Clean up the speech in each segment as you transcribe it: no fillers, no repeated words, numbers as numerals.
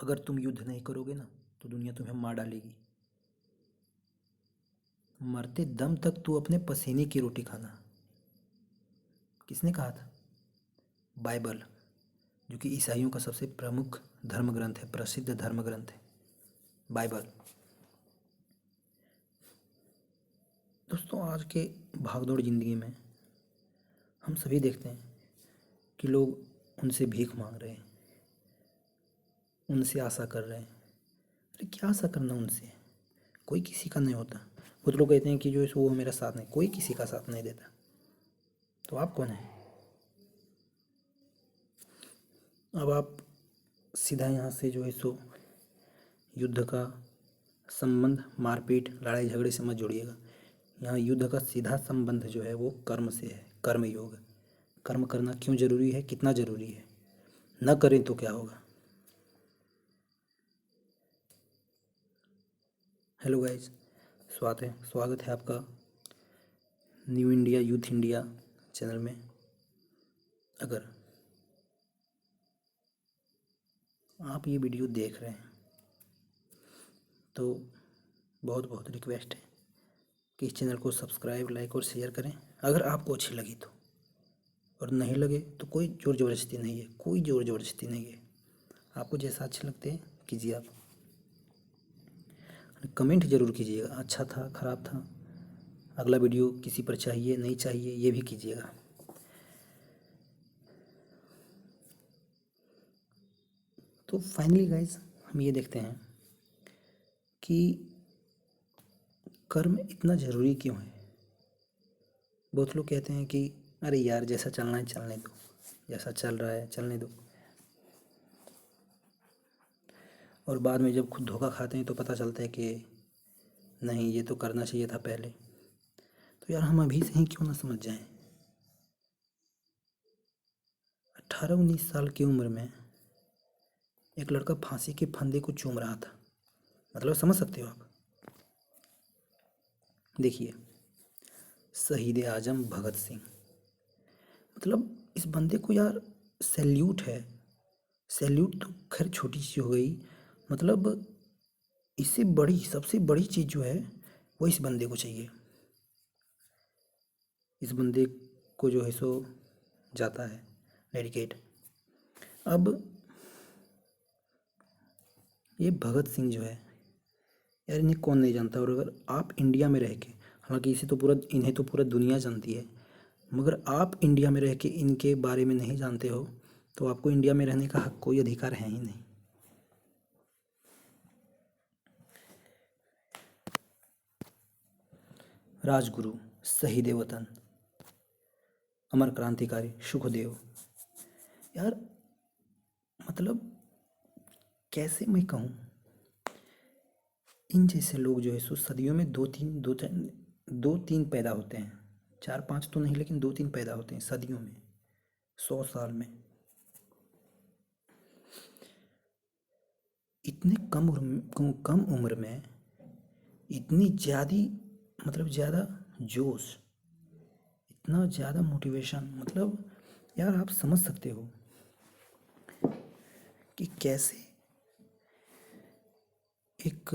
अगर तुम युद्ध नहीं करोगे ना तो दुनिया तुम्हें मार डालेगी। मरते दम तक तू अपने पसीने की रोटी खाना। किसने कहा था? बाइबल, जो कि ईसाइयों का सबसे प्रमुख धर्म ग्रंथ है, प्रसिद्ध धर्म ग्रंथ है बाइबल। दोस्तों, आज के भागदौड़ ज़िंदगी में हम सभी देखते हैं कि लोग उनसे भीख मांग रहे हैं, उनसे आशा कर रहे हैं। अरे क्या आशा करना उनसे? कोई किसी का नहीं होता। कुछ लोग कहते हैं कि जो है सो वो मेरा साथ नहीं, कोई किसी का साथ नहीं देता। तो आप कौन है? अब आप सीधा यहाँ से जो है सो युद्ध का संबंध मारपीट लड़ाई झगड़े से मत जोड़िएगा। यहाँ युद्ध का सीधा संबंध जो है वो कर्म से है, कर्म योग। कर्म करना क्यों जरूरी है, कितना जरूरी है, न करें तो क्या होगा। हेलो गाइज, स्वागत है आपका new India youth India channel में। अगर आप ये वीडियो देख रहे हैं तो बहुत बहुत रिक्वेस्ट है कि इस चैनल को सब्सक्राइब, लाइक और शेयर करें अगर आपको अच्छी लगी तो। और नहीं लगे तो कोई ज़ोर ज़बरदस्ती नहीं है, कोई ज़ोर ज़बरदस्ती नहीं है। आपको जैसा अच्छे लगते हैं कीजिए। आप कमेंट ज़रूर कीजिएगा, अच्छा था, ख़राब था, अगला वीडियो किसी पर चाहिए नहीं चाहिए, ये भी कीजिएगा। तो फाइनली गाइज, हम ये देखते हैं कि कर्म इतना ज़रूरी क्यों है। बहुत लोग कहते हैं कि अरे यार, जैसा चलना है चलने दो, जैसा चल रहा है चलने दो। और बाद में जब खुद धोखा खाते हैं तो पता चलता है कि नहीं, ये तो करना चाहिए था पहले। तो यार, हम अभी से ही क्यों ना समझ जाएं। 18-19 साल की उम्र में एक लड़का फांसी के फंदे को चूम रहा था। मतलब समझ सकते हो आप। देखिए, शहीद आजम भगत सिंह, मतलब इस बंदे को यार सैल्यूट है। सैल्यूट तो खैर छोटी सी हो गई, मतलब इससे बड़ी, सबसे बड़ी चीज़ जो है वो इस बंदे को चाहिए। इस बंदे को जो है सो जाता है डेडिकेट। अब ये भगत सिंह जो है यार, इन्हें कौन नहीं जानता। और अगर आप इंडिया में रह के, हालांकि इन्हें तो पूरा दुनिया जानती है, मगर आप इंडिया में रह के इनके बारे में नहीं जानते हो तो आपको इंडिया में रहने का हक, कोई अधिकार है ही नहीं। राजगुरु, शहीद वतन, अमर क्रांतिकारी सुखदेव। यार मतलब कैसे मैं कहूँ, इन जैसे लोग जो है सो सदियों में दो तीन पैदा होते हैं। 4-5 तो नहीं, लेकिन 2-3 पैदा होते हैं सदियों में, 100 साल में। इतने कम उम्र में इतनी ज़्यादा, मतलब ज़्यादा जोश, इतना ज़्यादा मोटिवेशन। मतलब यार, आप समझ सकते हो कि कैसे एक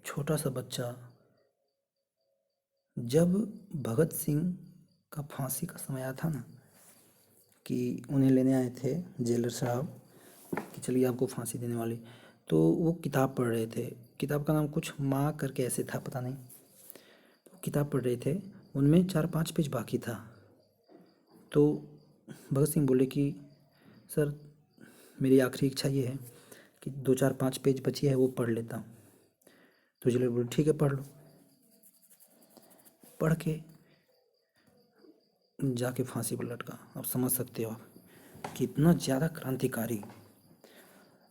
छोटा सा बच्चा, जब भगत सिंह का फांसी का समय आया था ना, कि उन्हें लेने आए थे जेलर साहब कि चलिए आपको फांसी देने वाली, तो वो किताब पढ़ रहे थे। किताब का नाम कुछ माँ करके ऐसे था, पता नहीं। तो किताब पढ़ रहे थे, उनमें 4-5 पेज बाकी था। तो भगत सिंह बोले कि सर, मेरी आखिरी इच्छा ये है कि 2-4-5 पेज बची है वो पढ़ लेता हूँ। तो जेलर बोले ठीक है, पढ़ लो। पढ़ के जाके फांसी पर लटका। आप समझ सकते हो आप कितना ज़्यादा क्रांतिकारी।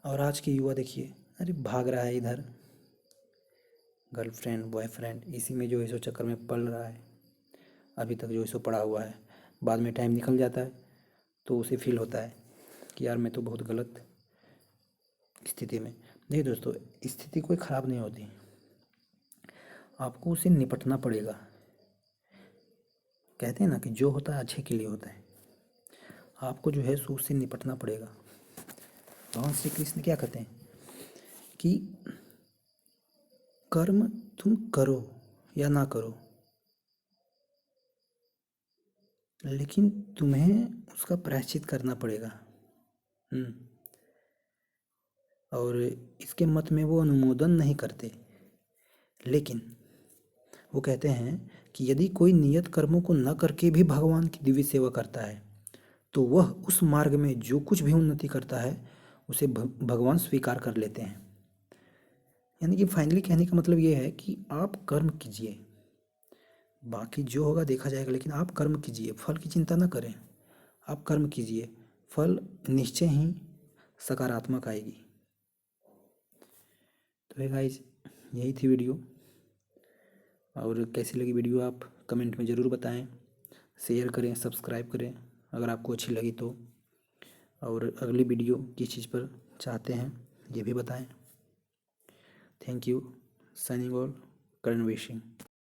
और आज की युवा देखिए, अरे भाग रहा है इधर, गर्लफ्रेंड बॉयफ्रेंड इसी में जो है सो चक्कर में पल रहा है, अभी तक जो है सो पड़ा हुआ है। बाद में टाइम निकल जाता है तो उसे फील होता है कि यार मैं तो बहुत गलत स्थिति में। नहीं दोस्तों, स्थिति कोई ख़राब नहीं होती, आपको उसे निपटना पड़ेगा। कहते हैं ना कि जो होता है अच्छे के लिए होता है। आपको जो है सो उससे निपटना पड़ेगा। भगवान श्री कृष्ण क्या कहते हैं कि कर्म तुम करो या ना करो, लेकिन तुम्हें उसका प्रायश्चित करना पड़ेगा। और इसके मत में वो अनुमोदन नहीं करते, लेकिन वो कहते हैं कि यदि कोई नियत कर्मों को न करके भी भगवान की दिव्य सेवा करता है तो वह उस मार्ग में जो कुछ भी उन्नति करता है उसे भगवान स्वीकार कर लेते हैं। यानी कि फाइनली कहने का मतलब ये है कि आप कर्म कीजिए, बाकी जो होगा देखा जाएगा, लेकिन आप कर्म कीजिए, फल की चिंता ना करें। आप कर्म कीजिए, फल निश्चय ही सकारात्मक आएगी। तो गाइस, यही थी वीडियो। और कैसी लगी वीडियो आप कमेंट में ज़रूर बताएं, शेयर करें, सब्सक्राइब करें अगर आपको अच्छी लगी तो। और अगली वीडियो किस चीज़ पर चाहते हैं ये भी बताएं। Thank you. Signing all, Karan wishing.